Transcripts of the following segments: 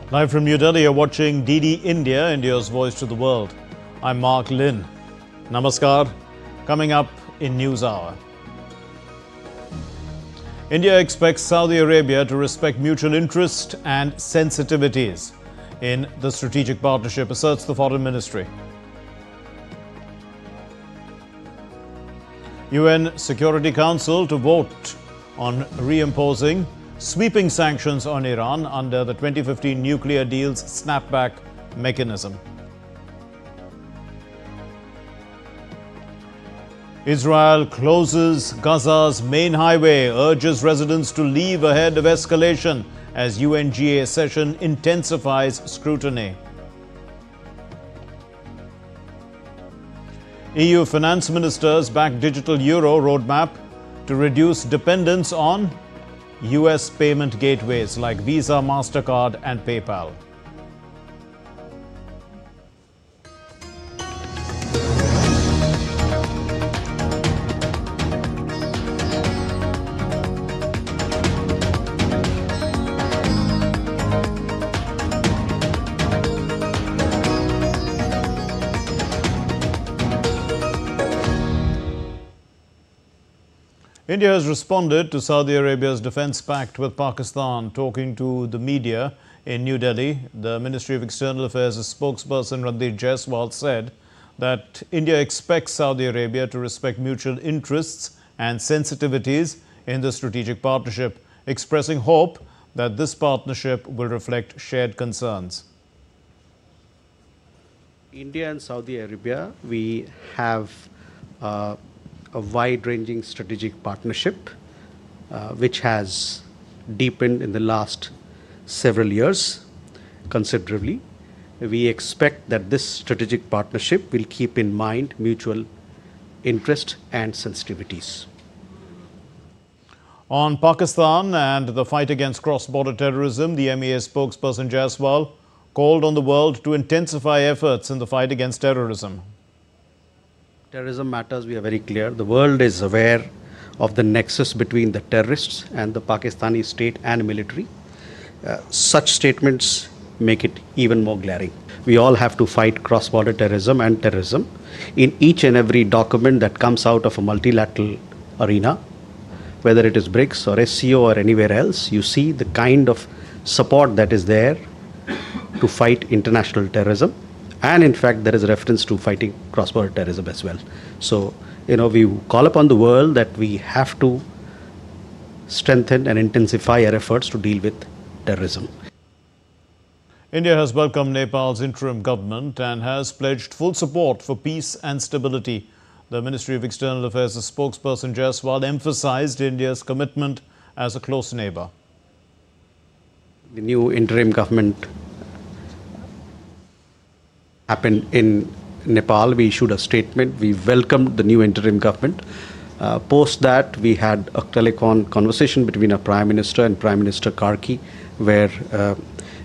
Live from New Delhi, you're watching DD India, India's voice to the world. I'm Mark Lin. Namaskar. Coming up in News Hour. India expects Saudi Arabia to respect mutual interest and sensitivities in the strategic partnership, asserts the Foreign Ministry. UN Security Council to vote on reimposing sweeping sanctions on Iran under the 2015 nuclear deal's snapback mechanism. Israel closes Gaza's main highway, urges residents to leave ahead of escalation as UNGA session intensifies scrutiny. EU finance ministers back digital euro roadmap to reduce dependence on US payment gateways like Visa, MasterCard and PayPal. India has responded to Saudi Arabia's defence pact with Pakistan. Talking to the media in New Delhi, the Ministry of External Affairs' spokesperson Ranveer Jaiswal said that India expects Saudi Arabia to respect mutual interests and sensitivities in the strategic partnership, expressing hope that this partnership will reflect shared concerns. India and Saudi Arabia, we have a wide-ranging strategic partnership which has deepened in the last several years considerably. We expect that this strategic partnership will keep in mind mutual interest and sensitivities. On Pakistan and the fight against cross-border terrorism, the MEA spokesperson Jaiswal called on the world to intensify efforts in the fight against terrorism. Terrorism matters, we are very clear. The world is aware of the nexus between the terrorists and the Pakistani state and military. Such statements make it even more glaring. We all have to fight cross-border terrorism and terrorism. In each and every document that comes out of a multilateral arena, whether it is BRICS or SCO or anywhere else, you see the kind of support that is there to fight international terrorism. And in fact, there is a reference to fighting cross-border terrorism as well. So, we call upon the world that we have to strengthen and intensify our efforts to deal with terrorism. India has welcomed Nepal's interim government and has pledged full support for peace and stability. The Ministry of External Affairs' spokesperson Jaiswal emphasized India's commitment as a close neighbor. The new interim government happened in Nepal. We issued a statement. We welcomed the new interim government. Post that, we had a telephone conversation between our Prime Minister and Prime Minister Karki, where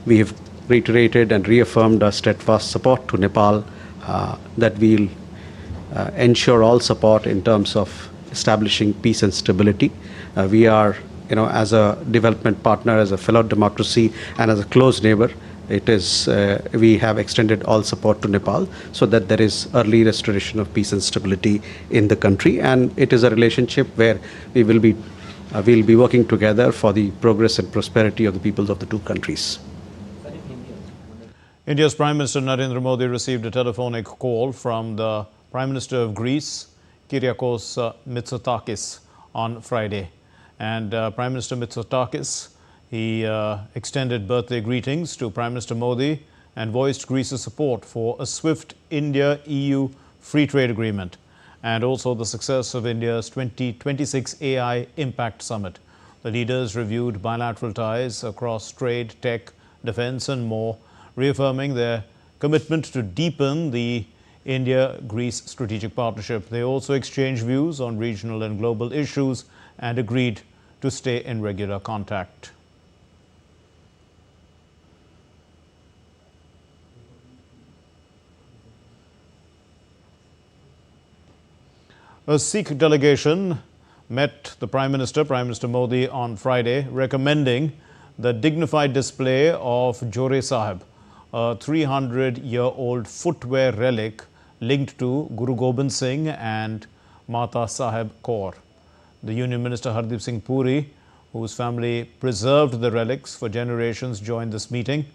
we have reiterated and reaffirmed our steadfast support to Nepal, that we'll ensure all support in terms of establishing peace and stability. We are, as a development partner, as a fellow democracy, and as a close neighbor, we have extended all support to Nepal so that there is early restoration of peace and stability in the country, and it is a relationship where we'll be working together for the progress and prosperity of the peoples of the two countries. India's Prime Minister Narendra Modi received a telephonic call from the Prime Minister of Greece, Kyriakos Mitsotakis, on Friday, and Prime Minister Mitsotakis, he extended birthday greetings to Prime Minister Modi and voiced Greece's support for a swift India-EU free trade agreement and also the success of India's 2026 AI Impact Summit. The leaders reviewed bilateral ties across trade, tech, defense and more, reaffirming their commitment to deepen the India-Greece strategic partnership. They also exchanged views on regional and global issues and agreed to stay in regular contact. A Sikh delegation met the Prime Minister Modi, on Friday, recommending the dignified display of Jore Sahib, a 300-year-old footwear relic linked to Guru Gobind Singh and Mata Sahib Kaur. The Union Minister Hardeep Singh Puri, whose family preserved the relics for generations, joined this meeting.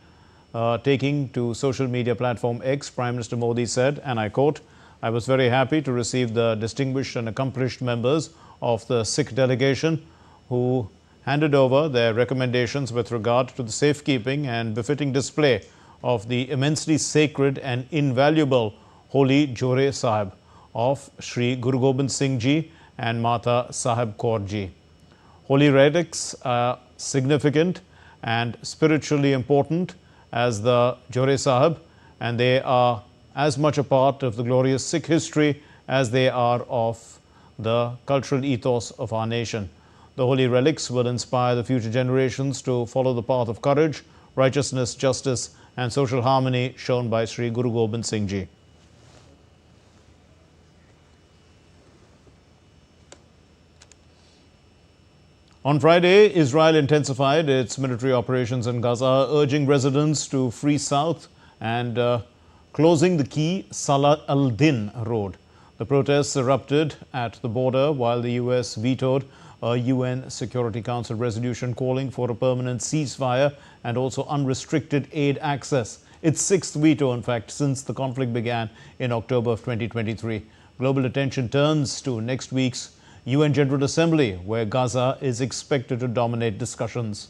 Taking to social media platform X, Prime Minister Modi said, and I quote, "I was very happy to receive the distinguished and accomplished members of the Sikh delegation who handed over their recommendations with regard to the safekeeping and befitting display of the immensely sacred and invaluable holy Jore Sahib of Sri Guru Gobind Singh Ji and Mata Sahib Kaur Ji. Holy relics are significant and spiritually important as the Jore Sahib, and they are as much a part of the glorious Sikh history as they are of the cultural ethos of our nation. The holy relics will inspire the future generations to follow the path of courage, righteousness, justice and social harmony shown by Sri Guru Gobind Singh Ji." On Friday, Israel intensified its military operations in Gaza, urging residents to flee south and closing the key Salah al-Din road. The protests erupted at the border while the US vetoed a UN Security Council resolution calling for a permanent ceasefire and also unrestricted aid access. Its sixth veto, in fact, since the conflict began in October of 2023. Global attention turns to next week's UN General Assembly, where Gaza is expected to dominate discussions.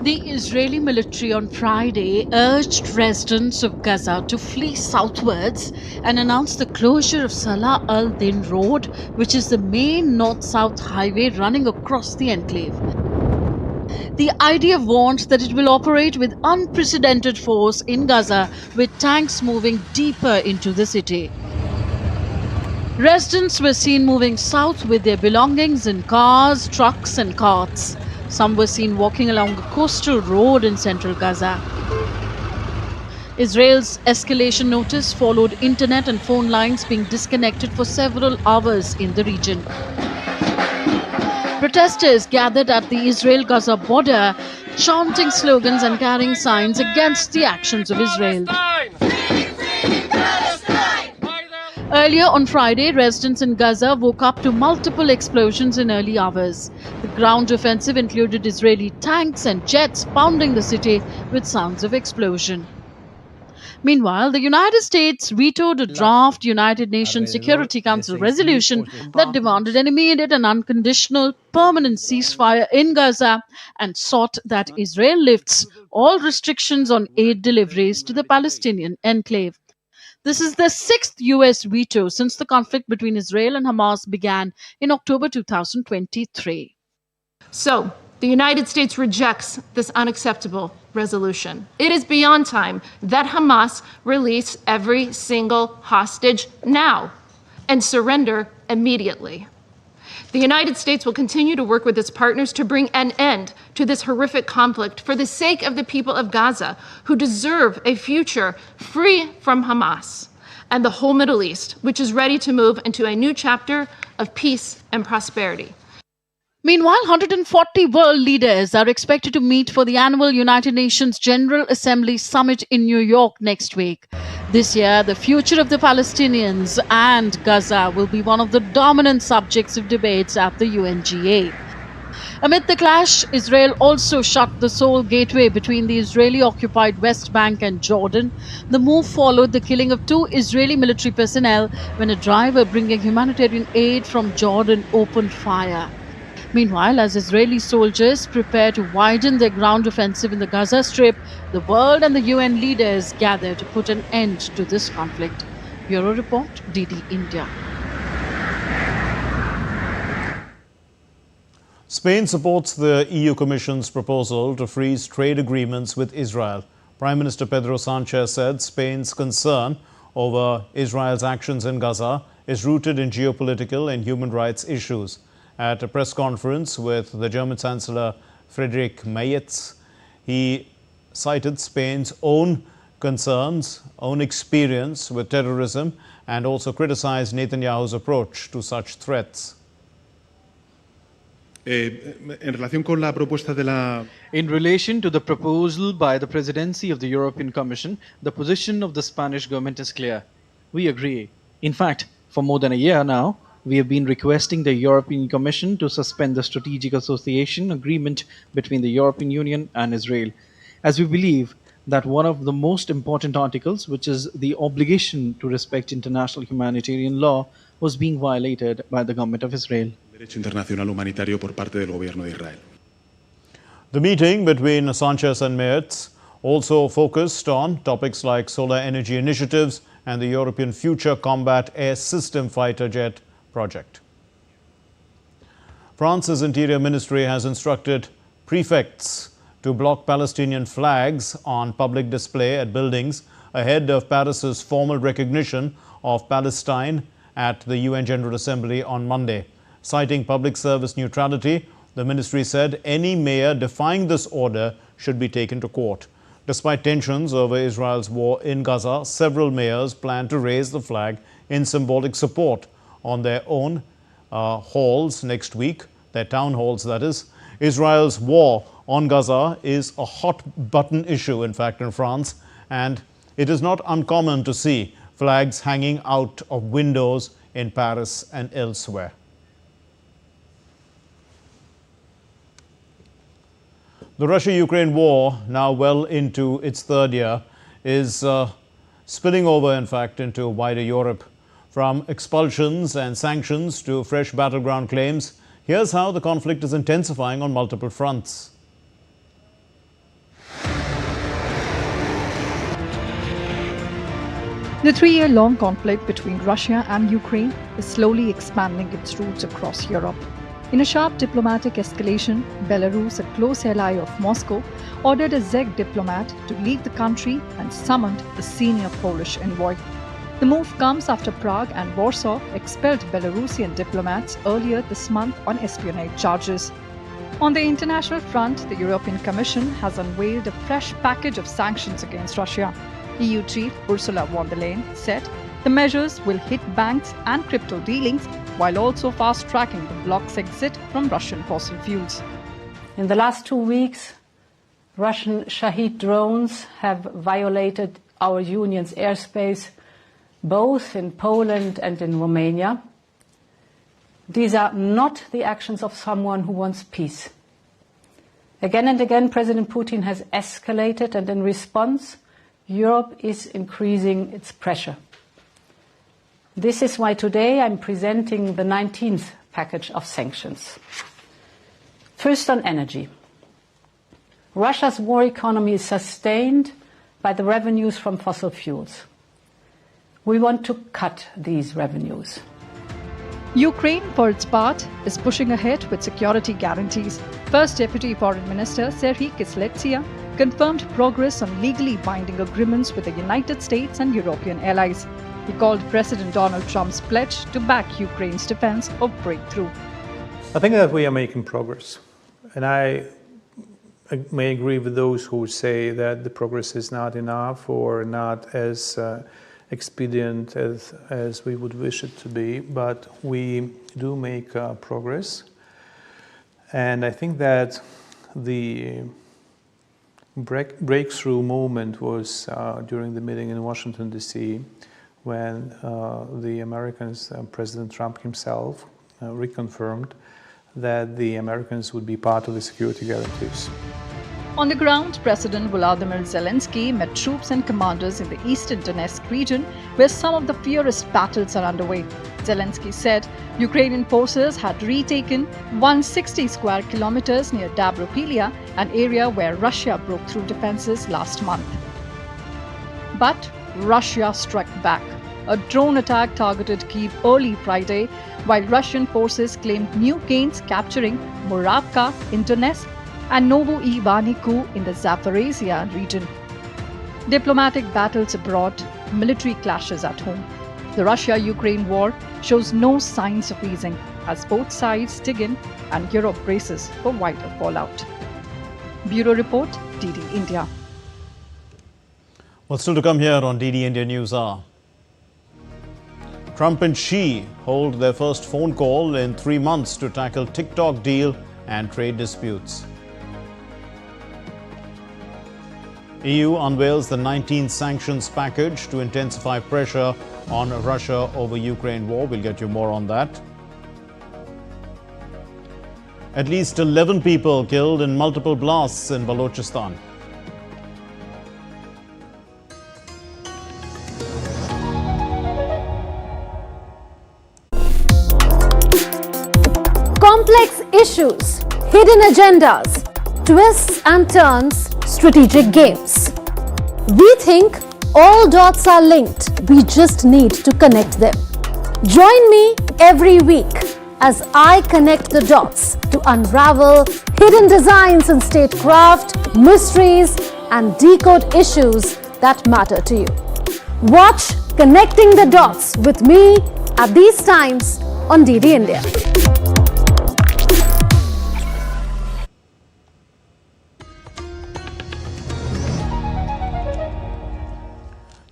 The Israeli military on Friday urged residents of Gaza to flee southwards and announced the closure of Salah al-Din Road, which is the main north-south highway running across the enclave. The IDF warned that it will operate with unprecedented force in Gaza, with tanks moving deeper into the city. Residents were seen moving south with their belongings in cars, trucks and carts. Some were seen walking along a coastal road in central Gaza. Israel's escalation notice followed internet and phone lines being disconnected for several hours in the region. Protesters gathered at the Israel-Gaza border, chanting slogans and carrying signs against the actions of Israel. Earlier on Friday, residents in Gaza woke up to multiple explosions in early hours. The ground offensive included Israeli tanks and jets pounding the city with sounds of explosion. Meanwhile, the United States vetoed a draft United Nations Security Council resolution that demanded an immediate and unconditional permanent ceasefire in Gaza and sought that Israel lifts all restrictions on aid deliveries to the Palestinian enclave. This is the sixth US veto since the conflict between Israel and Hamas began in October 2023. So, the United States rejects this unacceptable resolution. It is beyond time that Hamas release every single hostage now and surrender immediately. The United States will continue to work with its partners to bring an end to this horrific conflict for the sake of the people of Gaza, who deserve a future free from Hamas, and the whole Middle East, which is ready to move into a new chapter of peace and prosperity. Meanwhile, 140 world leaders are expected to meet for the annual United Nations General Assembly Summit in New York next week. This year, the future of the Palestinians and Gaza will be one of the dominant subjects of debates at the UNGA. Amid the clash, Israel also shut the sole gateway between the Israeli-occupied West Bank and Jordan. The move followed the killing of 2 Israeli military personnel when a driver bringing humanitarian aid from Jordan opened fire. Meanwhile, as Israeli soldiers prepare to widen their ground offensive in the Gaza Strip, the world and the UN leaders gather to put an end to this conflict. Bureau Report, DD India. Spain supports the EU Commission's proposal to freeze trade agreements with Israel. Prime Minister Pedro Sanchez said Spain's concern over Israel's actions in Gaza is rooted in geopolitical and human rights issues. At a press conference with the German Chancellor Friedrich Merz, he cited Spain's own concerns, own experience with terrorism, and also criticized Netanyahu's approach to such threats. En relación con la propuesta de la... In relation to the proposal by the Presidency of the European Commission, the position of the Spanish government is clear. We agree. In fact, for more than a year now, we have been requesting the European Commission to suspend the Strategic Association Agreement between the European Union and Israel, as we believe that one of the most important articles, which is the obligation to respect international humanitarian law, was being violated by the government of Israel. Derecho internacional humanitario por parte del gobierno de Israel. The meeting between Sanchez and Merz also focused on topics like solar energy initiatives and the European Future Combat Air System fighter jet project. France's Interior Ministry has instructed prefects to block Palestinian flags on public display at buildings ahead of Paris's formal recognition of Palestine at the UN General Assembly on Monday. Citing public service neutrality, the ministry said any mayor defying this order should be taken to court. Despite tensions over Israel's war in Gaza, several mayors plan to raise the flag in symbolic support on their own halls next week, their town halls that is. Israel's war on Gaza is a hot button issue, in fact, in France, and it is not uncommon to see flags hanging out of windows in Paris and elsewhere. The Russia-Ukraine war, now well into its third year, is spilling over, in fact, into wider Europe. From expulsions and sanctions to fresh battleground claims, here's how the conflict is intensifying on multiple fronts. The 3-year-long conflict between Russia and Ukraine is slowly expanding its roots across Europe. In a sharp diplomatic escalation, Belarus, a close ally of Moscow, ordered a Czech diplomat to leave the country and summoned a senior Polish envoy. The move comes after Prague and Warsaw expelled Belarusian diplomats earlier this month on espionage charges. On the international front, the European Commission has unveiled a fresh package of sanctions against Russia. EU Chief Ursula von der Leyen said the measures will hit banks and crypto dealings while also fast-tracking the bloc's exit from Russian fossil fuels. In the last 2 weeks, Russian Shahid drones have violated our union's airspace, both in Poland and in Romania. These are not the actions of someone who wants peace. Again and again, President Putin has escalated, and in response, Europe is increasing its pressure. This is why today I'm presenting the 19th package of sanctions. First, on energy. Russia's war economy is sustained by the revenues from fossil fuels. We want to cut these revenues. Ukraine, for its part, is pushing ahead with security guarantees. First Deputy Foreign Minister Serhiy Kyslytsya confirmed progress on legally binding agreements with the United States and European allies. He called President Donald Trump's pledge to back Ukraine's defense a breakthrough. I think that we are making progress. And I may agree with those who say that the progress is not enough or not as expedient as we would wish it to be. But we do make progress. And I think that the breakthrough moment was during the meeting in Washington, D.C., when the Americans, President Trump himself, reconfirmed that the Americans would be part of the security guarantees. On the ground, President Volodymyr Zelensky met troops and commanders in the eastern Donetsk region, where some of the fiercest battles are underway. Zelensky said Ukrainian forces had retaken 160 square kilometers near Dabropilia, an area where Russia broke through defenses last month. But Russia struck back. A drone attack targeted Kyiv early Friday, while Russian forces claimed new gains capturing Moravka in Donetsk and Novo-Ivaniku in the Zaporizhia region. Diplomatic battles abroad, military clashes at home. The Russia-Ukraine war shows no signs of easing as both sides dig in and Europe braces for wider fallout. Bureau Report, DD India. Well, still to come here on DD India News Hour. Trump and Xi hold their first phone call in 3 months to tackle TikTok deal and trade disputes. EU unveils the 19th sanctions package to intensify pressure on Russia over Ukraine war. We'll get you more on that. At least 11 people killed in multiple blasts in Balochistan. Complex issues, hidden agendas, twists and turns, strategic games. We think all dots are linked. We just need to connect them. Join me every week as I connect the dots to unravel hidden designs in statecraft, mysteries, and decode issues that matter to you. Watch Connecting the Dots with me at these times on DD India.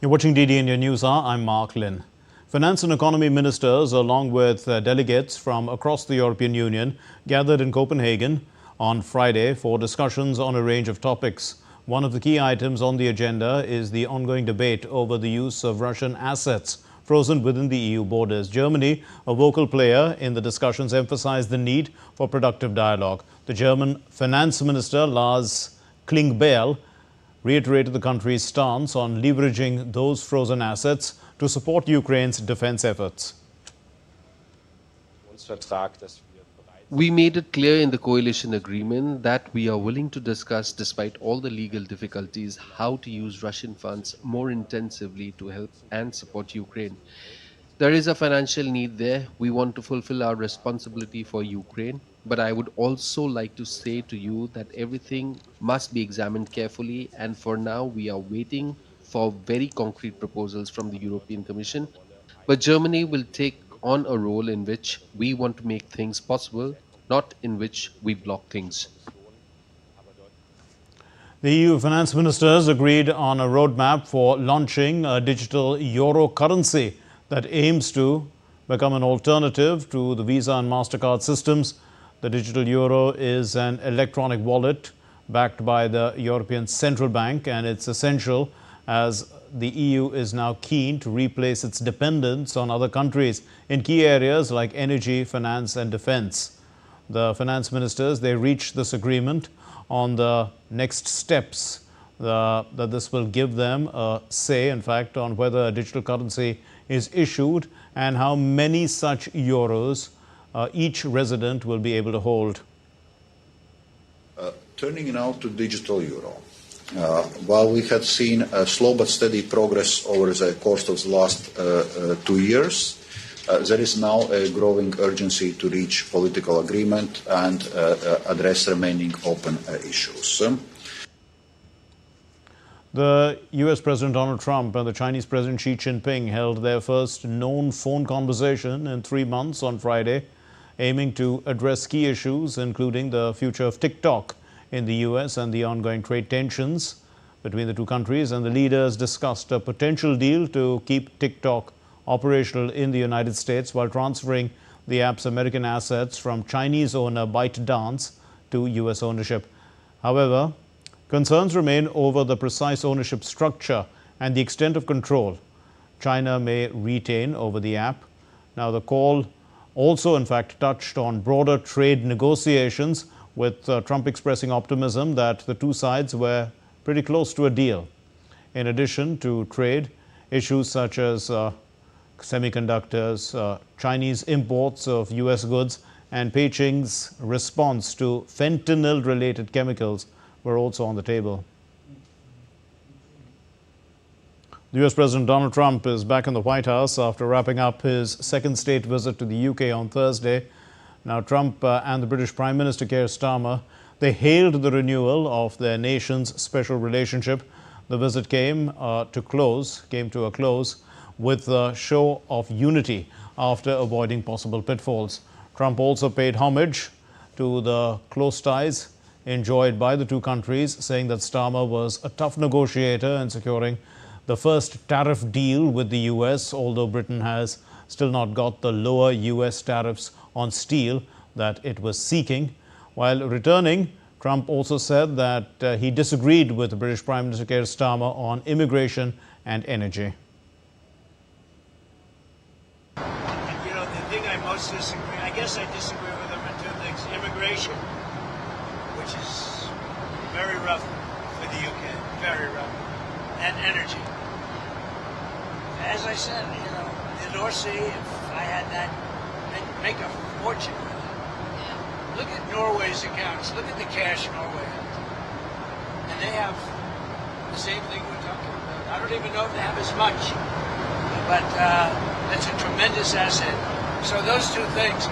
You're watching DD India News Hour. I'm Mark Lynn. Finance and economy ministers, along with delegates from across the European Union, gathered in Copenhagen on Friday for discussions on a range of topics. One of the key items on the agenda is the ongoing debate over the use of Russian assets frozen within the EU borders. Germany, a vocal player in the discussions, emphasized the need for productive dialogue. The German finance minister, Lars Klingbeil, reiterated the country's stance on leveraging those frozen assets to support Ukraine's defense efforts. We made it clear in the coalition agreement that we are willing to discuss, despite all the legal difficulties, how to use Russian funds more intensively to help and support Ukraine. There is a financial need there. We want to fulfill our responsibility for Ukraine. But I would also like to say to you that everything must be examined carefully, and for now we are waiting for very concrete proposals from the European Commission. But Germany will take on a role in which we want to make things possible, not in which we block things. The EU finance ministers agreed on a roadmap for launching a digital euro currency that aims to become an alternative to the Visa and MasterCard systems. The digital euro is an electronic wallet backed by the European Central Bank, and it's essential as the EU is now keen to replace its dependence on other countries in key areas like energy, finance and defense. The finance ministers, they reached this agreement on the next steps that this will give them a say, in fact, on whether a digital currency is issued and how many such euros each resident will be able to hold. Turning now to digital euro. While we had seen slow but steady progress over the course of the last 2 years, there is now a growing urgency to reach political agreement and address remaining open issues. The US President Donald Trump and the Chinese President Xi Jinping held their first known phone conversation in 3 months on Friday, aiming to address key issues including the future of TikTok in the US and the ongoing trade tensions between the two countries. And the leaders discussed a potential deal to keep TikTok operational in the United States while transferring the app's American assets from Chinese owner ByteDance to US ownership. However, concerns remain over the precise ownership structure and the extent of control China may retain over the app. Now, the call also, in fact, touched on broader trade negotiations, with Trump expressing optimism that the two sides were pretty close to a deal. In addition to trade, issues such as semiconductors, Chinese imports of US goods, and Beijing's response to fentanyl-related chemicals were also on the table. The US President Donald Trump is back in the White House after wrapping up his second state visit to the UK on Thursday. Now, Trump and the British Prime Minister Keir Starmer, they hailed the renewal of their nation's special relationship. The visit came to a close with a show of unity after avoiding possible pitfalls. Trump also paid homage to the close ties enjoyed by the two countries, saying that Starmer was a tough negotiator in securing the first tariff deal with the US, although Britain has still not got the lower US tariffs on steel that it was seeking. While returning, Trump also said that he disagreed with British Prime Minister Keir Starmer on immigration and energy. You know, the thing I most disagree, I guess I disagree with him on two things. Immigration, which is very rough for the UK, very rough, and energy. As I said, you know, the North Sea, if I had that, I'd make a fortune with it. Look at Norway's accounts. Look at the cash Norway has. And they have the same thing we're talking about. I don't even know if they have as much, but that's a tremendous asset. So those two things.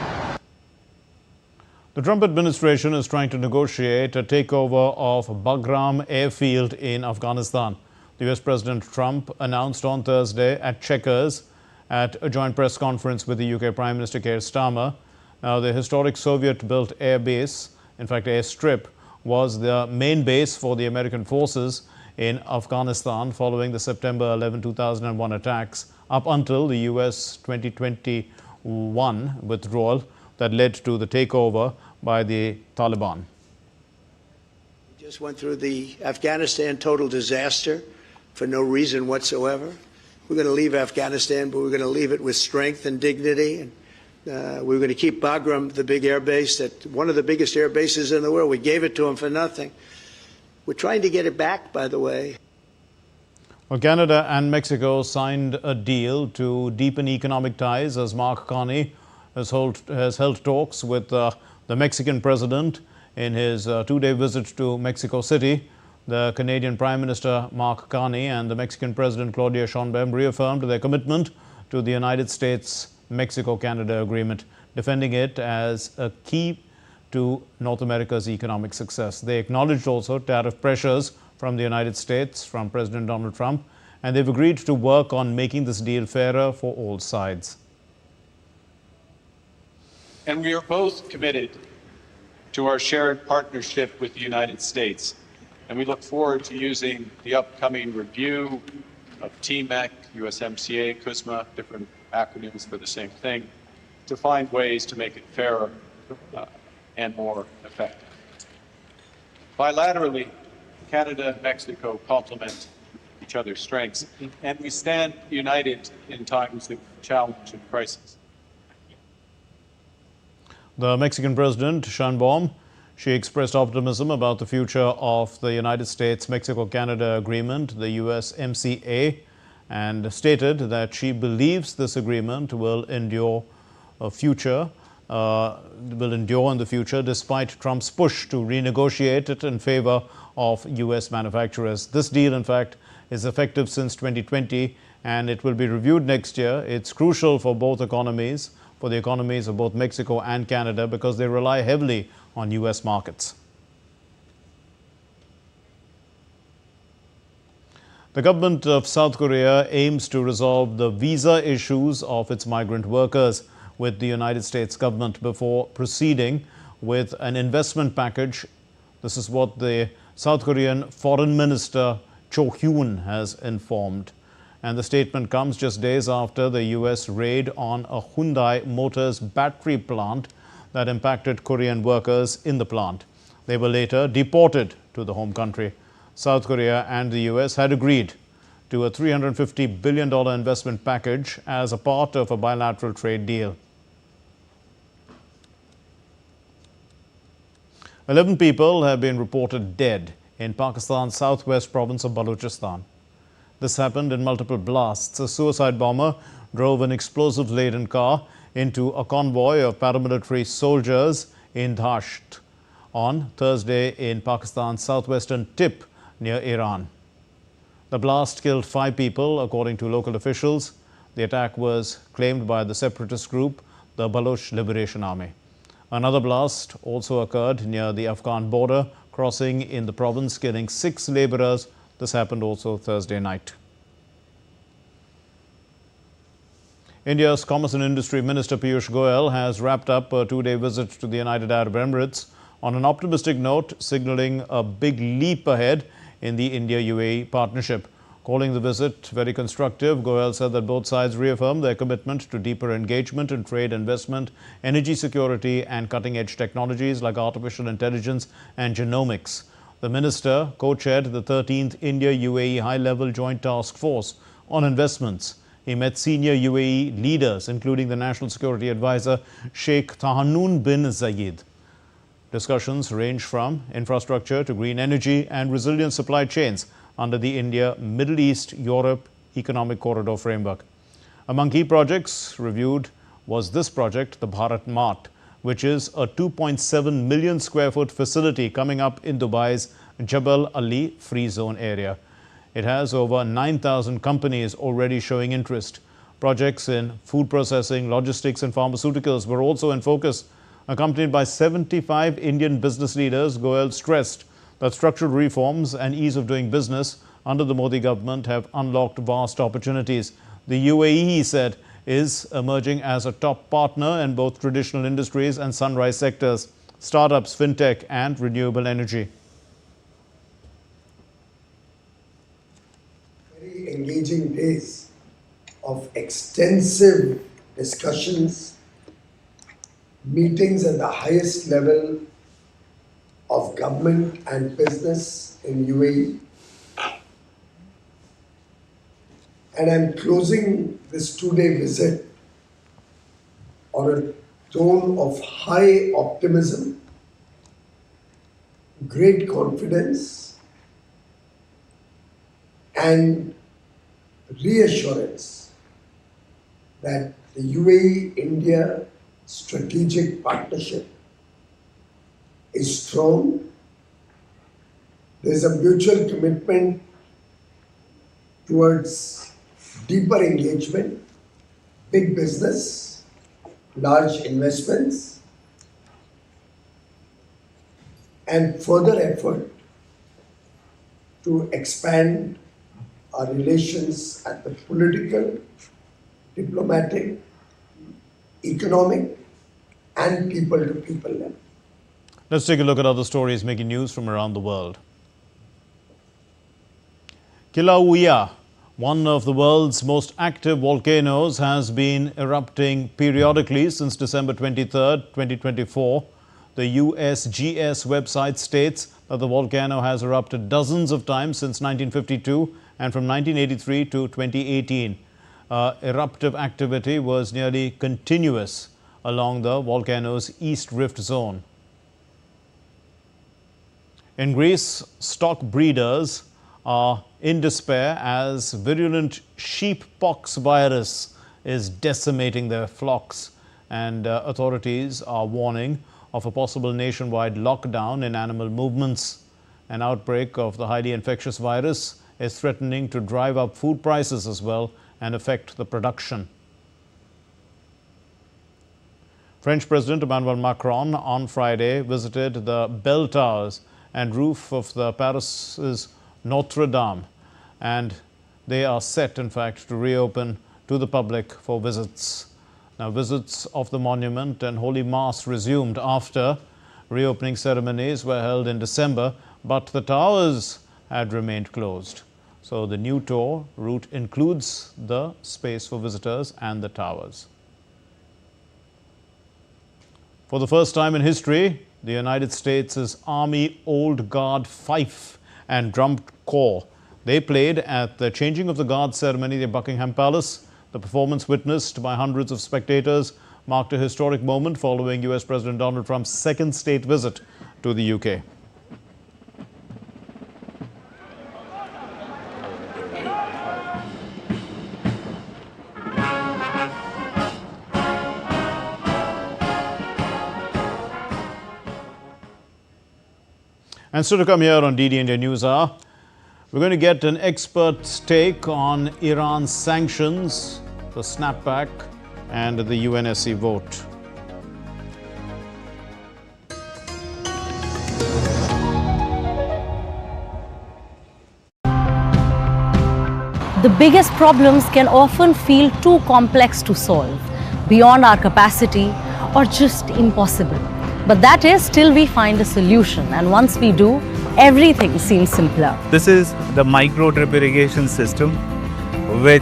The Trump administration is trying to negotiate a takeover of Bagram airfield in Afghanistan. The US President Trump announced on Thursday at Chequers at a joint press conference with the UK Prime Minister Keir Starmer. Now, the historic Soviet-built air base, in fact airstrip, was the main base for the American forces in Afghanistan following the September 11, 2001 attacks up until the US 2021 withdrawal that led to the takeover by the Taliban. We just went through the Afghanistan total disaster for no reason whatsoever. We're going to leave Afghanistan, but we're going to leave it with strength and dignity. And we're going to keep Bagram, the big air base, that one of the biggest air bases in the world. We gave it to them for nothing. We're trying to get it back, by the way. Well, Canada and Mexico signed a deal to deepen economic ties as Mark Carney has held talks with the Mexican president in his two-day visit to Mexico City. The Canadian Prime Minister Mark Carney and the Mexican President Claudia Sheinbaum reaffirmed their commitment to the United States-Mexico-Canada agreement, defending it as a key to North America's economic success. They acknowledged also tariff pressures from the United States, from President Donald Trump, and they've agreed to work on making this deal fairer for all sides. And we are both committed to our shared partnership with the United States. And we look forward to using the upcoming review of TMEC, USMCA, CUSMA, different acronyms for the same thing, to find ways to make it fairer and more effective. Bilaterally, Canada and Mexico complement each other's strengths, and we stand united in times of challenge and crisis. The Mexican President, Sheinbaum, she expressed optimism about the future of the United States-Mexico-Canada agreement, the USMCA, and stated that she believes this agreement will endure in the future despite Trump's push to renegotiate it in favor of U.S. manufacturers. This deal, in fact, is effective since 2020 and it will be reviewed next year. It's crucial for both economies, for the economies of both Mexico and Canada, because they rely heavily on U.S. markets. The government of South Korea aims to resolve the visa issues of its migrant workers with the United States government before proceeding with an investment package. This is what the South Korean Foreign Minister Cho Hyun has informed. And the statement comes just days after the U.S. raid on a Hyundai Motors battery plant that impacted Korean workers in the plant. They were later deported to the home country. South Korea and the U.S. had agreed to a $350 billion investment package as a part of a bilateral trade deal. 11 people have been reported dead in Pakistan's southwest province of Balochistan. This happened in multiple blasts. A suicide bomber drove an explosive-laden car into a convoy of paramilitary soldiers in Dasht on Thursday in Pakistan's southwestern tip near Iran. The blast killed 5 people, according to local officials. The attack was claimed by the separatist group, the Baloch Liberation Army. Another blast also occurred near the Afghan border, crossing in the province, killing 6 laborers. This happened also Thursday night. India's Commerce and Industry Minister Piyush Goyal has wrapped up a 2-day visit to the United Arab Emirates on an optimistic note, signaling a big leap ahead in the India-UAE partnership. Calling the visit very constructive, Goyal said that both sides reaffirmed their commitment to deeper engagement in trade, investment, energy security and cutting-edge technologies like artificial intelligence and genomics. The minister co-chaired the 13th India-UAE High-Level Joint Task Force on Investments. He met senior UAE leaders, including the National Security Advisor Sheikh Tahanoon bin Zayed. Discussions range from infrastructure to green energy and resilient supply chains under the India-Middle East-Europe Economic Corridor framework. Among key projects reviewed was this project, the Bharat Mart, which is a 2.7 million square foot facility coming up in Dubai's Jebel Ali Free Zone area. It has over 9,000 companies already showing interest. Projects in food processing, logistics and pharmaceuticals were also in focus. Accompanied by 75 Indian business leaders, Goyal stressed that structural reforms and ease of doing business under the Modi government have unlocked vast opportunities. The UAE, he said, is emerging as a top partner in both traditional industries and sunrise sectors, startups, fintech and renewable energy. Very engaging days of extensive discussions, meetings at the highest level of government and business in UAE. And I'm closing this two-day visit on a tone of high optimism, great confidence, and reassurance that the UAE-India strategic partnership is strong. There's a mutual commitment towards deeper engagement, big business, large investments, and further effort to expand our relations at the political, diplomatic, economic, and people-to-people level. Let's take a look at other stories making news from around the world. Kilauea, one of the world's most active volcanoes, has been erupting periodically since December 23rd, 2024. The USGS website states that the volcano has erupted dozens of times since 1952 and from 1983 to 2018. Eruptive activity was nearly continuous along the volcano's east rift zone. In Greece, stock breeders are in despair as virulent sheep pox virus is decimating their flocks, and authorities are warning of a possible nationwide lockdown in animal movements. An outbreak of the highly infectious virus is threatening to drive up food prices as well and affect the production. French President Emmanuel Macron on Friday visited the bell towers and roof of the Paris's Notre Dame, and they are set, in fact, to reopen to the public for visits. Now, visits of the monument and Holy Mass resumed after reopening ceremonies were held in December, but the towers had remained closed. So the new tour route includes the space for visitors and the towers. For the first time in history, the United States' Army Old Guard fife and drum corps, they played at the changing of the guard ceremony at Buckingham Palace. The performance, witnessed by hundreds of spectators, marked a historic moment following US President Donald Trump's second state visit to the UK. And still to come here on DD India News Hour, we're going to get an expert's take on Iran's sanctions, the snapback, and the UNSC vote. The biggest problems can often feel too complex to solve, beyond our capacity, or just impossible. But that is till we find a solution, and once we do, everything seems simpler. This is the micro drip irrigation system, which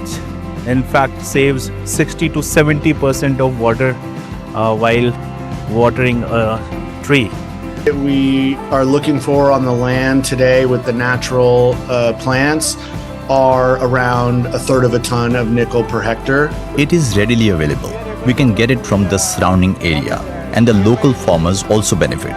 in fact saves 60 to 70% of water while watering a tree. We are looking for on the land today with the natural plants are around 1/3 of a ton of nickel per hectare. It is readily available. We can get it from the surrounding area, and the local farmers also benefit.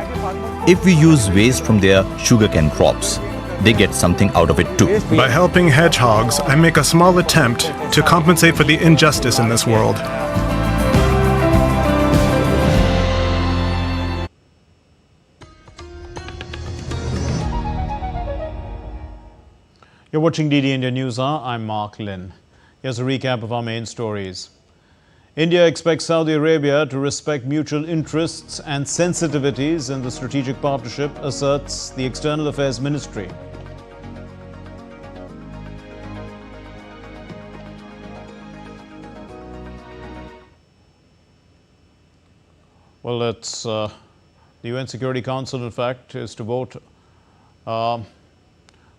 If we use waste from their sugarcane crops, they get something out of it too. By helping hedgehogs, I make a small attempt to compensate for the injustice in this world. You're watching DD India News Hour. I'm Mark Lynn. Here's a recap of our main stories. India expects Saudi Arabia to respect mutual interests and sensitivities in the strategic partnership, asserts the External Affairs Ministry. Well, the UN Security Council, in fact, is to vote.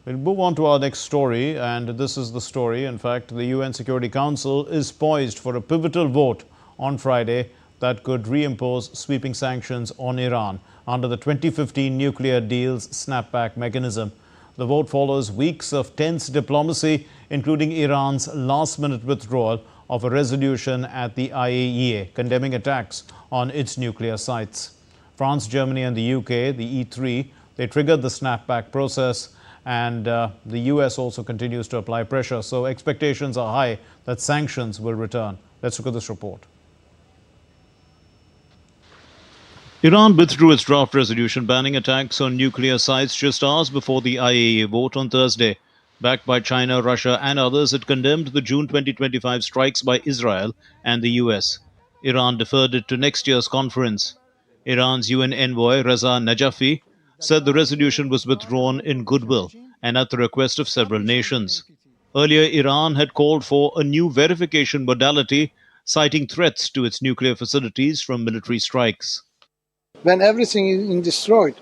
We'll move on to our next story, and this is the story. In fact, the UN Security Council is poised for a pivotal vote on Friday that could reimpose sweeping sanctions on Iran under the 2015 nuclear deal's snapback mechanism. The vote follows weeks of tense diplomacy, including Iran's last-minute withdrawal of a resolution at the IAEA condemning attacks on its nuclear sites. France, Germany and the UK, the E3, they triggered the snapback process, and the US also continues to apply pressure. So expectations are high that sanctions will return. Let's look at this report. Iran withdrew its draft resolution banning attacks on nuclear sites just hours before the IAEA vote on Thursday. Backed by China, Russia and others, it condemned the June 2025 strikes by Israel and the US. Iran deferred it to next year's conference. Iran's UN envoy, Reza Najafi, said the resolution was withdrawn in goodwill and at the request of several nations. Earlier, Iran had called for a new verification modality, citing threats to its nuclear facilities from military strikes. When everything is destroyed,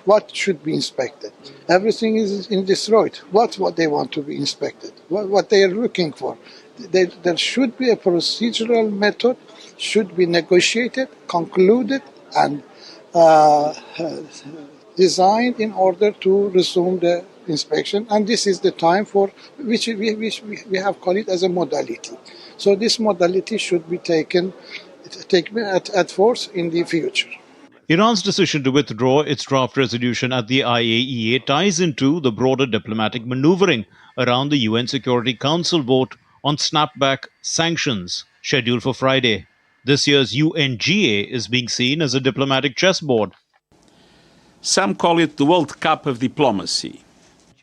what should be inspected? Everything is destroyed. What they want to be inspected? What they are looking for? There should be a procedural method, should be negotiated, concluded, and designed in order to resume the inspection, and this is the time for which we have called it as a modality. So this modality should be taken at force in the future. Iran's decision to withdraw its draft resolution at the IAEA ties into the broader diplomatic maneuvering around the UN Security Council vote on snapback sanctions scheduled for Friday. This year's UNGA is being seen as a diplomatic chessboard. Some call it the World Cup of diplomacy.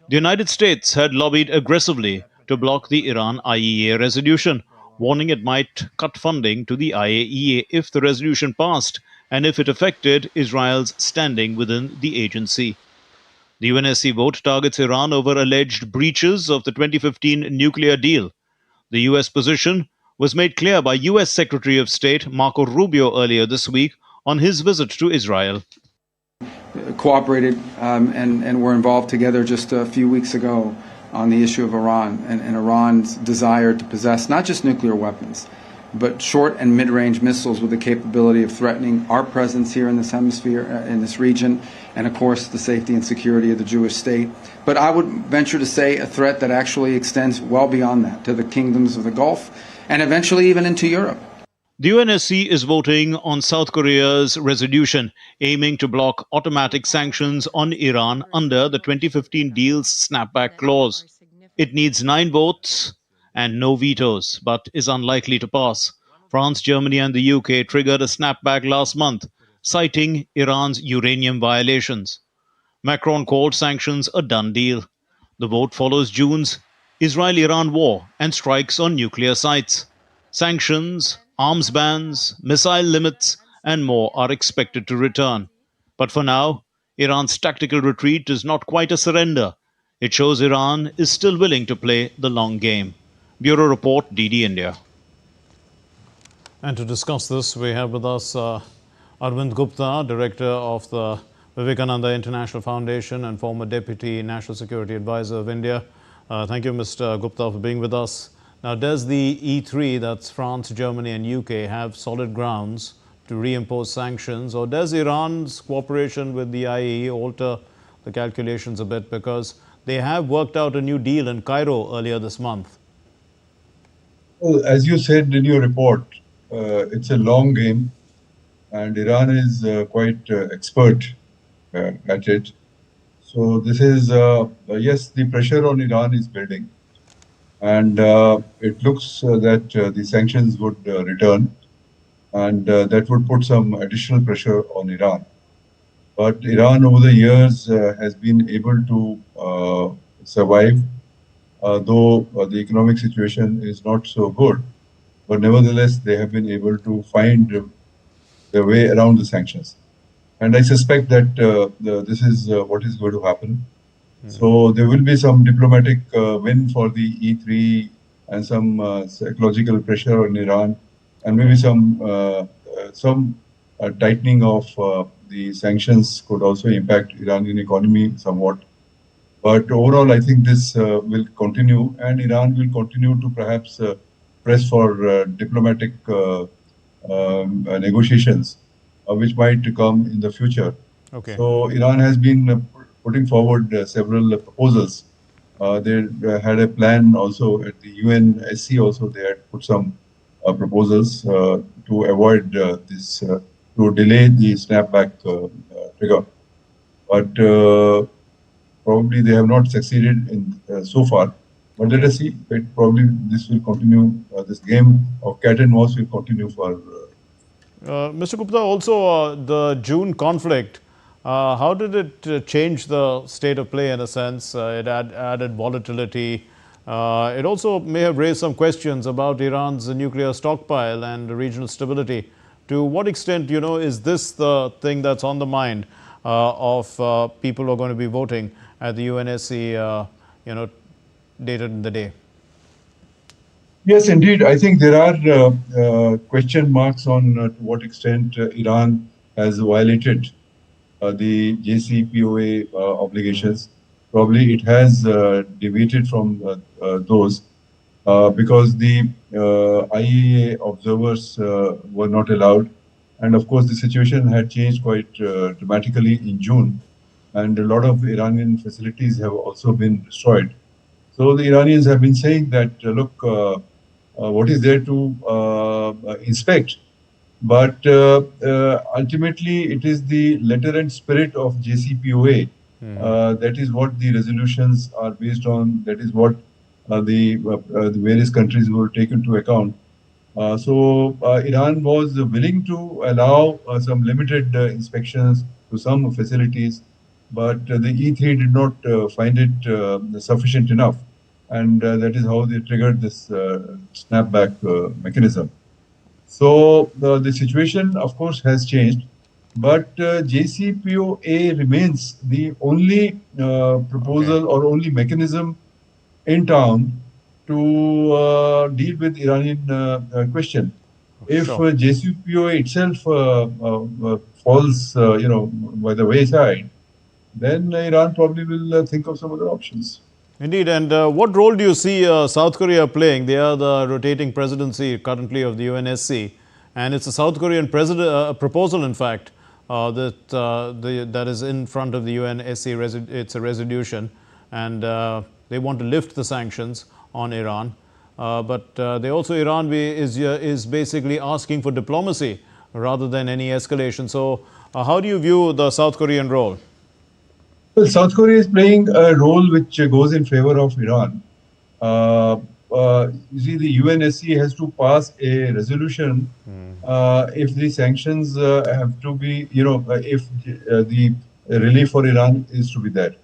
The United States had lobbied aggressively to block the Iran IAEA resolution, warning it might cut funding to the IAEA if the resolution passed and if it affected Israel's standing within the agency. The UNSC vote targets Iran over alleged breaches of the 2015 nuclear deal. The US position was made clear by US Secretary of State Marco Rubio earlier this week on his visit to Israel. Cooperated and were involved together just a few weeks ago on the issue of Iran and Iran's desire to possess not just nuclear weapons, but short and mid-range missiles with the capability of threatening our presence here in this hemisphere, in this region, and of course the safety and security of the Jewish state. But I would venture to say a threat that actually extends well beyond that to the kingdoms of the Gulf and eventually even into Europe. The UNSC is voting on South Korea's resolution aiming to block automatic sanctions on Iran under the 2015 deal's snapback clause. It needs 9 votes and no vetoes, but is unlikely to pass. France, Germany and the UK triggered a snapback last month, citing Iran's uranium violations. Macron called sanctions a done deal. The vote follows June's Israel-Iran war and strikes on nuclear sites. Sanctions, arms bans, missile limits, and more are expected to return. But for now, Iran's tactical retreat is not quite a surrender. It shows Iran is still willing to play the long game. Bureau Report, DD India. And to discuss this, we have with us Arvind Gupta, Director of the Vivekananda International Foundation and former Deputy National Security Advisor of India. Thank you, Mr. Gupta, for being with us. Now, does the E3, that's France, Germany and UK, have solid grounds to reimpose sanctions, or does Iran's cooperation with the IAEA alter the calculations a bit, because they have worked out a new deal in Cairo earlier this month? Well, as you said in your report, it's a long game, and Iran is quite expert at it. So this is, yes, the pressure on Iran is building, and it looks that the sanctions would return, and that would put some additional pressure on Iran. But Iran over the years has been able to survive, though the economic situation is not so good. But nevertheless, they have been able to find their way around the sanctions. And I suspect that this is what is going to happen. So there will be some diplomatic win for the E3 and some psychological pressure on Iran, and maybe some tightening of the sanctions could also impact Iranian economy somewhat. But overall, I think this will continue, and Iran will continue to perhaps press for diplomatic negotiations, which might come in the future. Okay. So Iran has been putting forward several proposals. They had a plan also at the UNSC. Also, they had put some proposals to avoid this, to delay the snapback trigger. But probably they have not succeeded in so far. But let us see. Probably this will continue. This game of cat and mouse will continue for. Mr. Gupta, also the June conflict, how did it change the state of play in a sense? It added volatility. It also may have raised some questions about Iran's nuclear stockpile and regional stability. To what extent, is this the thing that's on the mind of people who are going to be voting at the UNSC, later in the day? Yes, indeed. I think there are question marks on to what extent Iran has violated the JCPOA obligations. Probably it has deviated from those because the IAEA observers were not allowed. And of course, the situation had changed quite dramatically in June. And a lot of Iranian facilities have also been destroyed. So the Iranians have been saying that, look, what is there to inspect? But ultimately, it is the letter and spirit of JCPOA. That is what the resolutions are based on. That is what the various countries will take into account. So Iran was willing to allow some limited inspections to some facilities, but the E3 did not find it sufficient enough. And that is how they triggered this snapback mechanism. So the situation, of course, has changed, but JCPOA remains the only proposal or only mechanism in town to deal with Iranian question. If JCPOA itself falls, by the wayside, then Iran probably will think of some other options. Indeed. And what role do you see South Korea playing? They are the rotating presidency currently of the UNSC. And it's a South Korean proposal, in fact, that is in front of the UNSC. It's a resolution. And they want to lift the sanctions on Iran. But they also, Iran is basically asking for diplomacy rather than any escalation. So how do you view the South Korean role? Well, South Korea is playing a role which goes in favor of Iran. You see, the UNSC has to pass a resolution if the sanctions have to be, if the relief for Iran is to be there.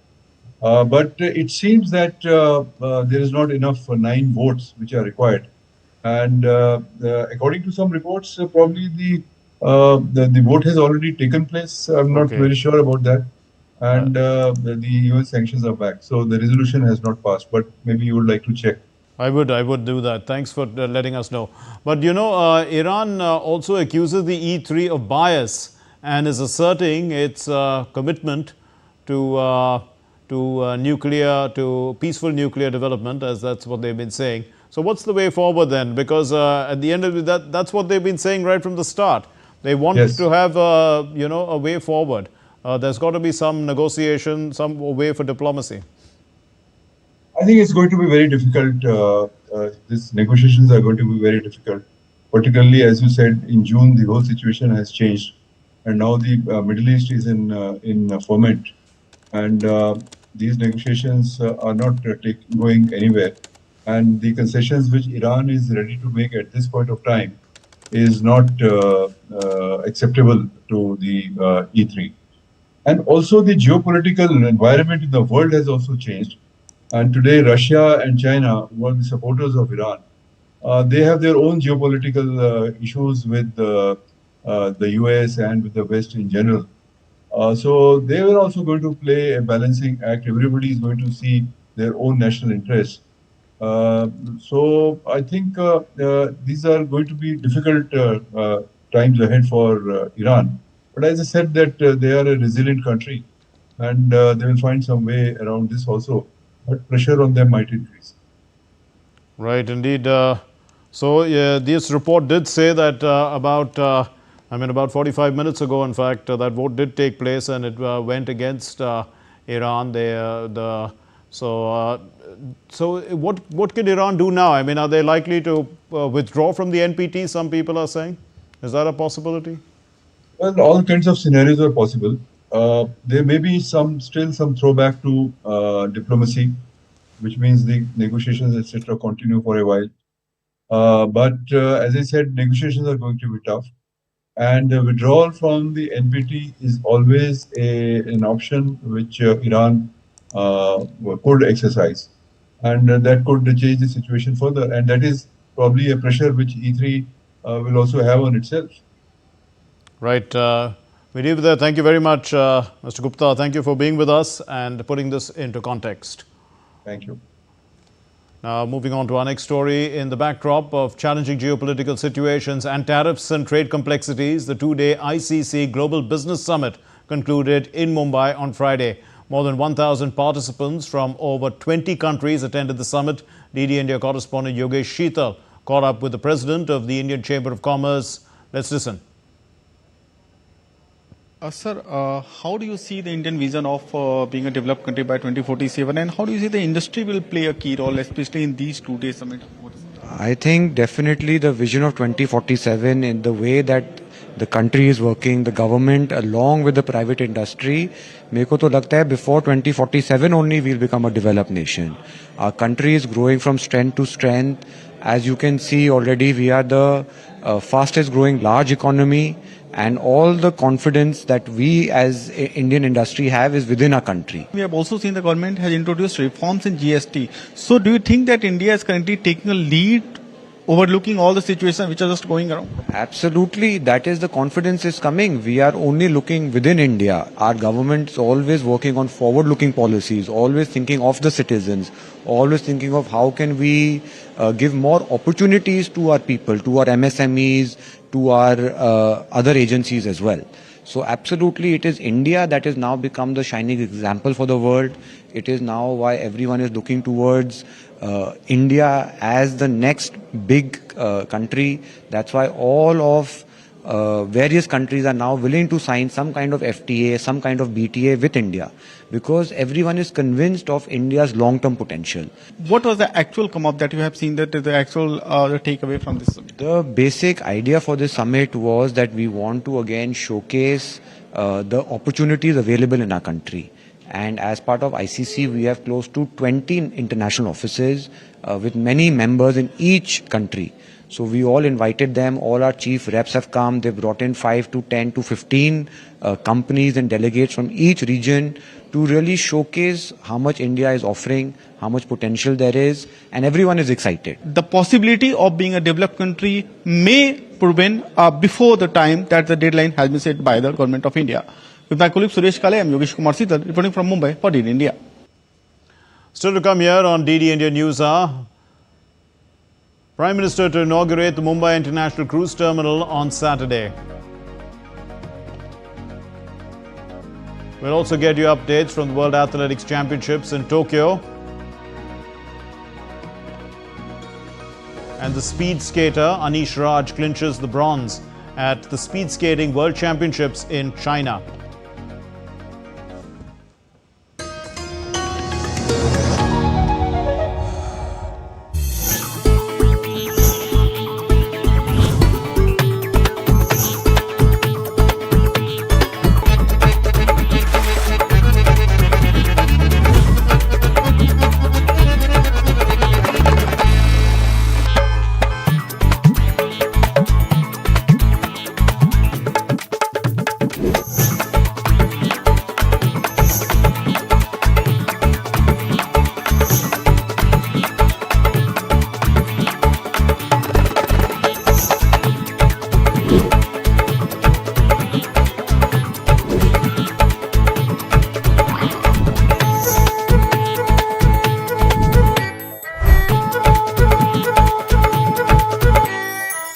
But it seems that there is not enough 9 votes which are required. And according to some reports, probably the vote has already taken place. I'm not very sure about that. And the US sanctions are back. So the resolution has not passed, but maybe you would like to check. I would do that. Thanks for letting us know. But Iran also accuses the E3 of bias and is asserting its commitment to peaceful nuclear development, as that's what they've been saying. So what's the way forward then? Because at the end of it, that's what they've been saying right from the start. They want to have a way forward. There's got to be some negotiation, some way for diplomacy. I think it's going to be very difficult. These negotiations are going to be very difficult, particularly as you said, in June the whole situation has changed, and now the Middle East is in ferment, and these negotiations are not going anywhere. And the concessions which Iran is ready to make at this point of time is not acceptable to the E3. And also the geopolitical environment in the world has also changed. And today Russia and China, who are the supporters of Iran, they have their own geopolitical issues with the US and with the West in general. So they are also going to play a balancing act. Everybody is going to see their own national interests. So I think these are going to be difficult times ahead for Iran. But as I said, that they are a resilient country, and they will find some way around this also. But pressure on them might increase. Right, indeed. So this report did say that about 45 minutes ago, in fact, that vote did take place, and it went against Iran. So what can Iran do now? I mean, are they likely to withdraw from the NPT? Some people are saying. Is that a possibility? Well, all kinds of scenarios are possible. There may be still some throwback to diplomacy, which means the negotiations, etc., continue for a while. But as I said, negotiations are going to be tough, and withdrawal from the NPT is always an option which Iran could exercise, and that could change the situation further. And that is probably a pressure which E3 will also have on itself. Right. We leave it there. Thank you very much, Mr. Gupta. Thank you for being with us and putting this into context. Thank you. Now, moving on to our next story. In the backdrop of challenging geopolitical situations and tariffs and trade complexities, the two-day ICC Global Business Summit concluded in Mumbai on Friday. More than 1,000 participants from over 20 countries attended the summit. DD India correspondent Yogesh Sheetal caught up with the president of the Indian Chamber of Commerce. Let's listen. Sir, how do you see the Indian vision of being a developed country by 2047, and how do you see the industry will play a key role, especially in these two-day summit? I think definitely the vision of 2047 in the way that the country is working, the government along with the private industry, मेरे को तो लगता है before 2047 only we'll become a developed nation. Our country is growing from strength to strength. As you can see already, we are the fastest growing large economy, and all the confidence that we as Indian industry have is within our country. We have also seen the government has introduced reforms in GST. So do you think that India is currently taking a lead, overlooking all the situations which are just going around? Absolutely, that is the confidence is coming. We are only looking within India. Our government is always working on forward-looking policies, always thinking of the citizens, always thinking of how can we give more opportunities to our people, to our MSMEs, to our other agencies as well. So absolutely, it is India that has now become the shining example for the world. It is now why everyone is looking towards India as the next big country. That's why all of various countries are now willing to sign some kind of FTA, some kind of BTA with India, because everyone is convinced of India's long-term potential. What was the actual come up that you have seen, that the actual takeaway from this summit? The basic idea for this summit was that we want to again showcase the opportunities available in our country. And as part of ICC, we have close to 20 international offices with many members in each country. So we all invited them, all our chief reps have come, they've brought in 5 to 10 to 15 companies and delegates from each region to really showcase how much India is offering, how much potential there is, and everyone is excited. The possibility of being a developed country may prevent before the time that the deadline has been set by the government of India. With my colleague Suresh Kale, I am Yogesh Kumar Sheetal, reporting from Mumbai for DD India. Still to come here on DD India News are Prime Minister to inaugurate the Mumbai International Cruise Terminal on Saturday. We'll also get you updates from the World Athletics Championships in Tokyo. And the speed skater Anish Raj clinches the bronze at the Speed Skating World Championships in China.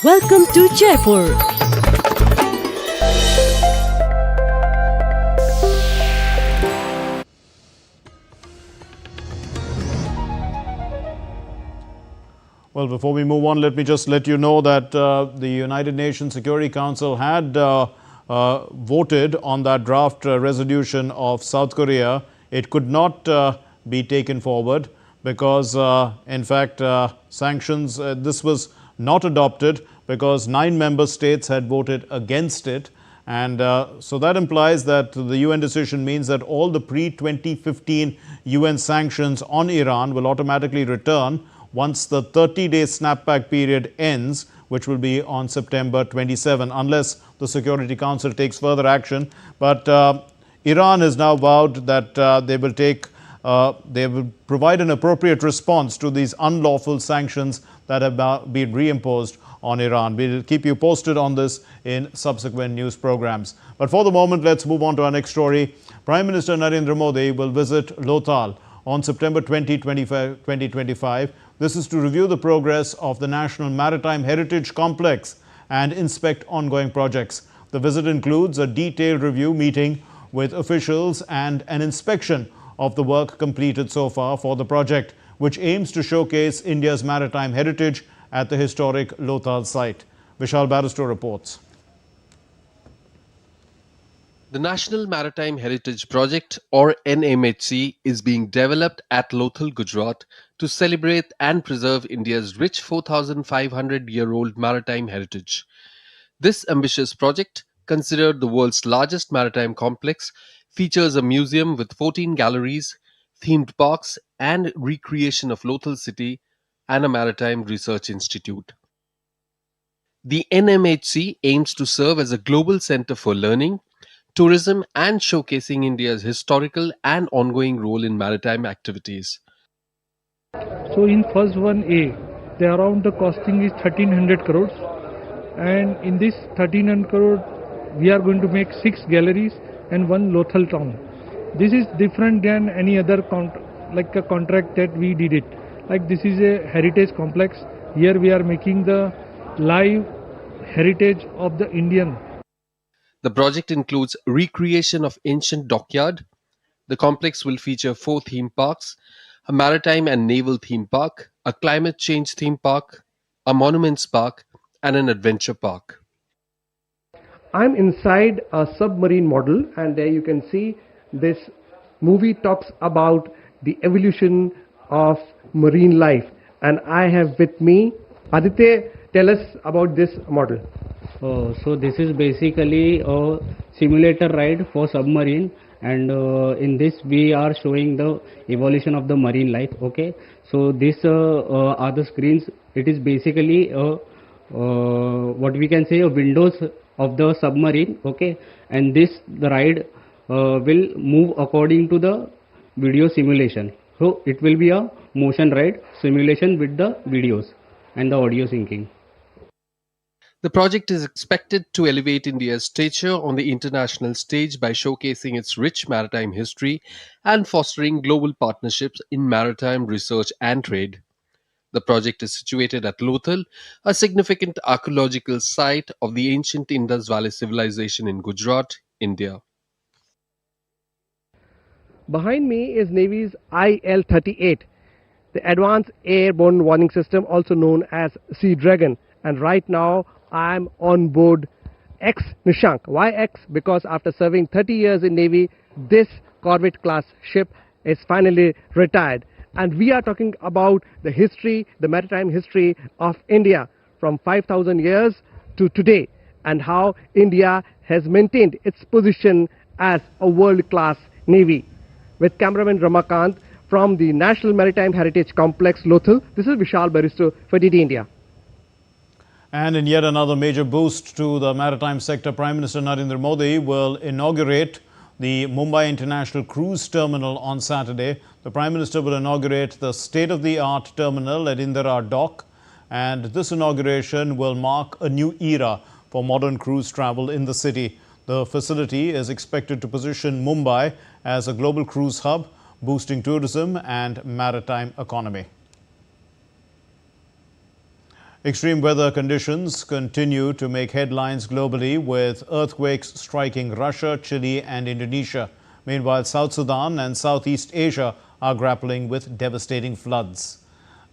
Welcome to Jaipur. Well, before we move on, let me just let you know that the United Nations Security Council had voted on that draft resolution of South Korea. It could not be taken forward because, in fact, sanctions, this was not adopted because 9 member states had voted against it. And so that implies that the UN decision means that all the pre-2015 UN sanctions on Iran will automatically return once the 30-day snapback period ends, which will be on September 27, unless the Security Council takes further action. But Iran has now vowed that they will provide an appropriate response to these unlawful sanctions that have been reimposed on Iran. We'll keep you posted on this in subsequent news programs. But for the moment, let's move on to our next story. Prime Minister Narendra Modi will visit Lothal on September 2025. This is to review the progress of the National Maritime Heritage Complex and inspect ongoing projects. The visit includes a detailed review meeting with officials and an inspection of the work completed so far for the project, which aims to showcase India's maritime heritage at the historic Lothal site. Vishal Barrister reports. The National Maritime Heritage Project, or NMHC, is being developed at Lothal, Gujarat to celebrate and preserve India's rich 4,500-year-old maritime heritage. This ambitious project, considered the world's largest maritime complex, features a museum with 14 galleries, themed parks, and recreation of Lothal city and a maritime research institute. The NMHC aims to serve as a global center for learning, tourism, and showcasing India's historical and ongoing role in maritime activities. So in first 1A, the around the costing is 1300 crores, and in this 1300 crore we are going to make 6 galleries and 1 Lothal town. This is different than any other contract that we did it. Like this is a heritage complex. Here we are making the live heritage of the Indian. The project includes recreation of ancient dockyard. The complex will feature 4 theme parks, a maritime and naval theme park, a climate change theme park, a monuments park, and an adventure park. I'm inside a submarine model, and there you can see this movie talks about the evolution of marine life, and I have with me Aditya. Tell us about this model. So this is basically a simulator ride for submarine, and in this we are showing the evolution of the marine life. Okay, so this are the screens. It is basically what we can say a windows of the submarine. Okay, and the ride will move according to the video simulation. So it will be a motion ride simulation with the videos and the audio syncing. The project is expected to elevate India's stature on the international stage by showcasing its rich maritime history and fostering global partnerships in maritime research and trade. The project is situated at Lothal, a significant archaeological site of the ancient Indus Valley civilization in Gujarat, India. Behind me is Navy's IL-38, the Advanced Airborne Warning System, also known as Sea Dragon. And right now I'm on board X Nishank. Why X? Because after serving 30 years in Navy, this corvette class ship is finally retired. And we are talking about the history, the maritime history of India from 5,000 years to today, and how India has maintained its position as a world-class Navy. With cameraman Ramakant from the National Maritime Heritage Complex, Lothal, this is Vishal Baristo for DD India. And in yet another major boost to the maritime sector, Prime Minister Narendra Modi will inaugurate the Mumbai International Cruise Terminal on Saturday. The Prime Minister will inaugurate the state-of-the-art terminal at Indira Dock, and this inauguration will mark a new era for modern cruise travel in the city. The facility is expected to position Mumbai as a global cruise hub, boosting tourism and maritime economy. Extreme weather conditions continue to make headlines globally, with earthquakes striking Russia, Chile and Indonesia. Meanwhile, South Sudan and Southeast Asia are grappling with devastating floods.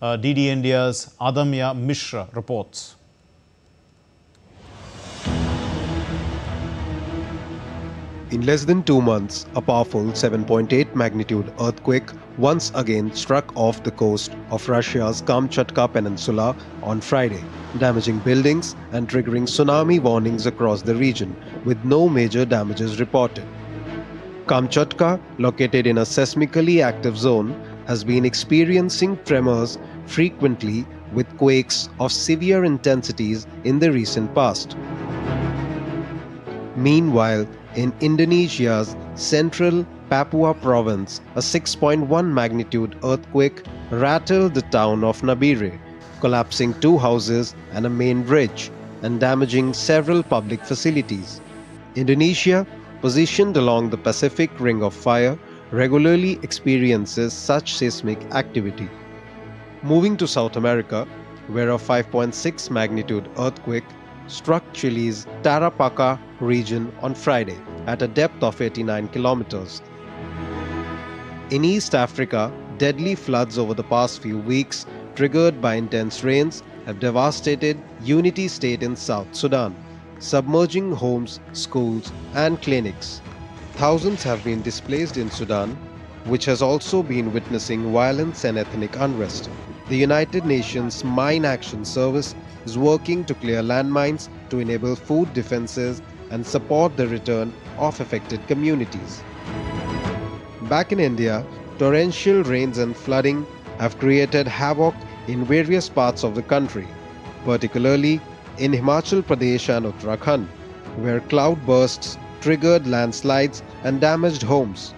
DD India's Adamya Mishra reports. In less than 2 months, a powerful 7.8 magnitude earthquake once again struck off the coast of Russia's Kamchatka Peninsula on Friday, damaging buildings and triggering tsunami warnings across the region, with no major damages reported. Kamchatka, located in a seismically active zone, has been experiencing tremors frequently, with quakes of severe intensities in the recent past. Meanwhile, in Indonesia's central Papua province, a 6.1 magnitude earthquake rattled the town of Nabire, collapsing 2 houses and a main bridge and damaging several public facilities. Indonesia, positioned along the Pacific Ring of Fire, regularly experiences such seismic activity. Moving to South America, where a 5.6 magnitude earthquake struck Chile's Tarapacá region on Friday at a depth of 89 kilometers. In East Africa, deadly floods over the past few weeks, triggered by intense rains, have devastated Unity State in South Sudan, submerging homes, schools and clinics. Thousands have been displaced in Sudan, which has also been witnessing violence and ethnic unrest. The United Nations Mine Action Service is working to clear landmines to enable food defenses and support the return of affected communities. Back in India, torrential rains and flooding have created havoc in various parts of the country, particularly in Himachal Pradesh and Uttarakhand, where cloudbursts triggered landslides and damaged homes.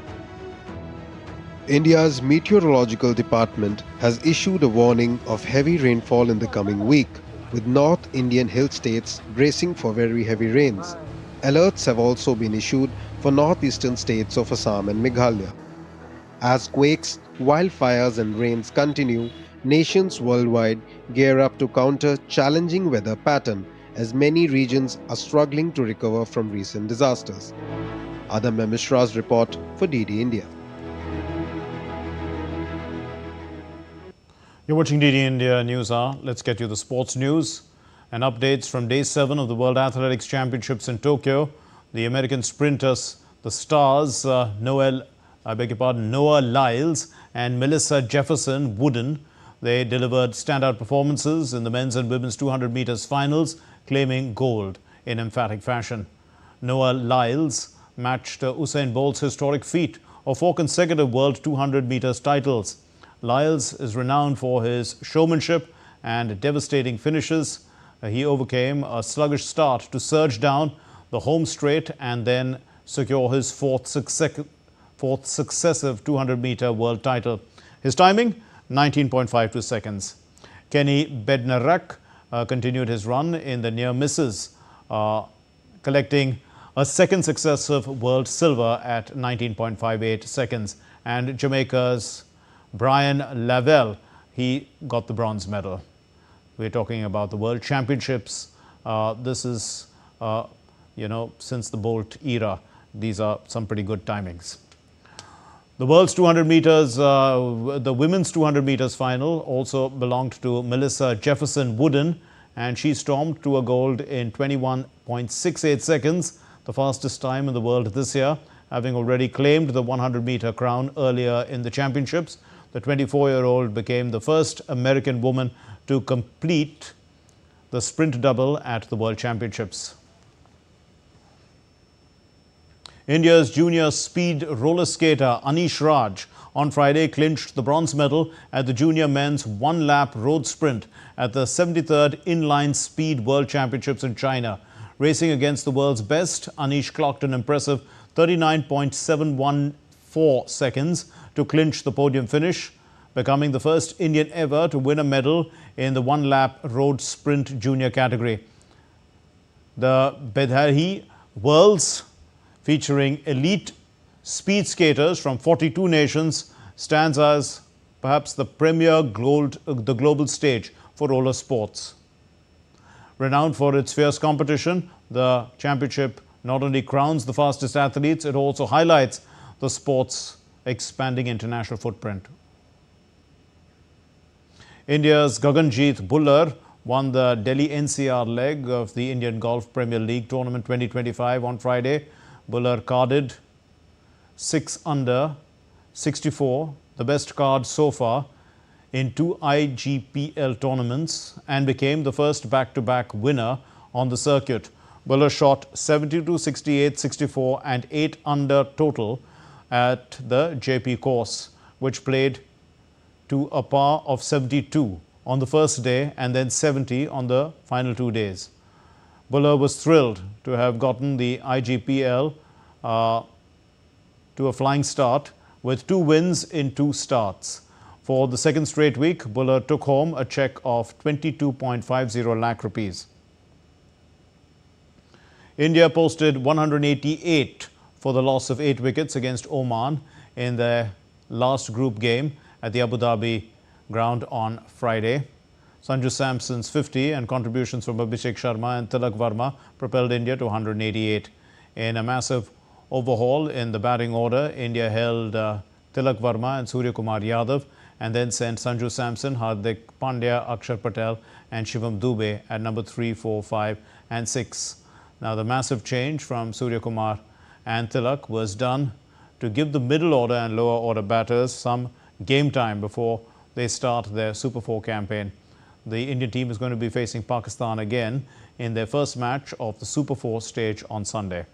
India's Meteorological Department has issued a warning of heavy rainfall in the coming week, with North Indian hill states bracing for very heavy rains. Alerts have also been issued for northeastern states of Assam and Meghalaya. As quakes, wildfires and rains continue, nations worldwide gear up to counter challenging weather pattern, as many regions are struggling to recover from recent disasters. Adamya Mishra's report for DD India. You're watching DD India News Hour. Let's get you the sports news and updates from Day 7 of the World Athletics Championships in Tokyo. The American sprinters, the stars, Noah Lyles and Melissa Jefferson Wooden, they delivered standout performances in the men's and women's 200 meters finals, claiming gold in emphatic fashion. Noah Lyles matched Usain Bolt's historic feat of 4 consecutive world 200 meters titles. Lyles is renowned for his showmanship and devastating finishes. He overcame a sluggish start to surge down the home straight and then secure his fourth successive 200-meter world title. His timing, 19.52 seconds. Kenny Bednarik continued his run in the near misses, collecting a second successive world silver at 19.58 seconds. And Jamaica's Brian Lavelle, he got the bronze medal. We're talking about the World Championships. This is, since the Bolt era, these are some pretty good timings. The world's 200 meters, the women's 200 meters final also belonged to Melissa Jefferson Wooden, and she stormed to a gold in 21.68 seconds, the fastest time in the world this year, having already claimed the 100-meter crown earlier in the championships. The 24-year-old became the first American woman to complete the sprint double at the World Championships. India's junior speed roller skater Anish Raj on Friday clinched the bronze medal at the junior men's one-lap road sprint at the 73rd Inline Speed World Championships in China. Racing against the world's best, Anish clocked an impressive 39.714 seconds to clinch the podium finish, becoming the first Indian ever to win a medal in the one-lap road sprint junior category. The Bedhahi Worlds, featuring elite speed skaters from 42 nations, stands as perhaps the premier global stage for roller sports. Renowned for its fierce competition, the championship not only crowns the fastest athletes, it also highlights the sport's expanding international footprint. India's Gaganjeet Bhullar won the Delhi NCR leg of the Indian Golf Premier League Tournament 2025 on Friday. Bhullar carded 6 under 64, the best card so far in 2 IGPL tournaments, and became the first back-to-back winner on the circuit. Bhullar shot 72, 68, 64 and 8 under total at the JP course, which played to a par of 72 on the first day and then 70 on the final 2 days. Bhullar was thrilled to have gotten the IGPL to a flying start with 2 wins in 2 starts. For the second straight week, Bhullar took home a check of 22.50 lakh rupees. India posted 188 for the loss of 8 wickets against Oman in their last group game at the Abu Dhabi ground on Friday. Sanju Samson's 50 and contributions from Abhishek Sharma and Tilak Varma propelled India to 188. In a massive overhaul in the batting order, India held Tilak Varma and Surya Kumar Yadav and then sent Sanju Samson, Hardik Pandya, Akshar Patel and Shivam Dubey at number 3, 4, 5 and 6. Now the massive change from Surya Kumar and Tilak was done to give the middle order and lower order batters some game time before they start their Super 4 campaign. The Indian team is going to be facing Pakistan again in their first match of the Super 4 stage on Sunday.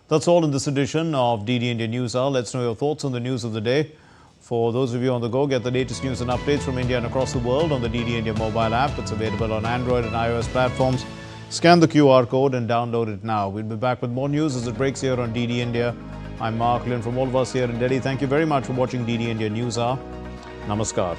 That's all in this edition of DD India News Hour. Let's know your thoughts on the news of the day. For those of you on the go, get the latest news and updates from India and across the world on the DD India mobile app. It's available on Android and iOS platforms. Scan the QR code and download it now. We'll be back with more news as it breaks here on DD India. I'm Mark Lynn from all of us here in Delhi. Thank you very much for watching DD India News Hour. Namaskar.